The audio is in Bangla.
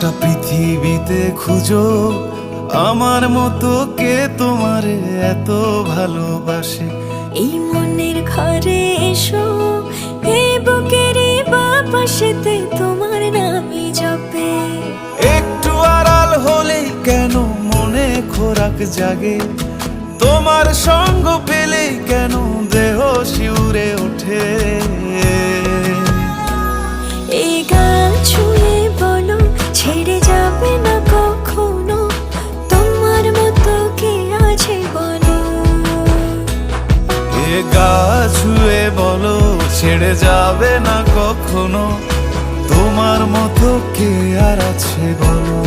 গোটা পৃথিবীতে খুঁজো আমার মতো কে তোমারে এত ভালোবাসে। এই মনের ঘরে এসো, এই বুকেরই বাপাশেতে তোমার নামই জপে। একটু আড়াল হলেই কেন মনে খোরাক জাগে, তোমার সঙ্গ পেলেই কেন দেহ শিউরে ওঠে। এই গান ছুঁয়ে বলো ছেড়ে যাবে না কখনো, তোমার মতো কে আছে বলো। এ গা ছুঁয়ে বলো ছেড়ে যাবে না কখনো, তোমার মতো কে আর আছে বলো।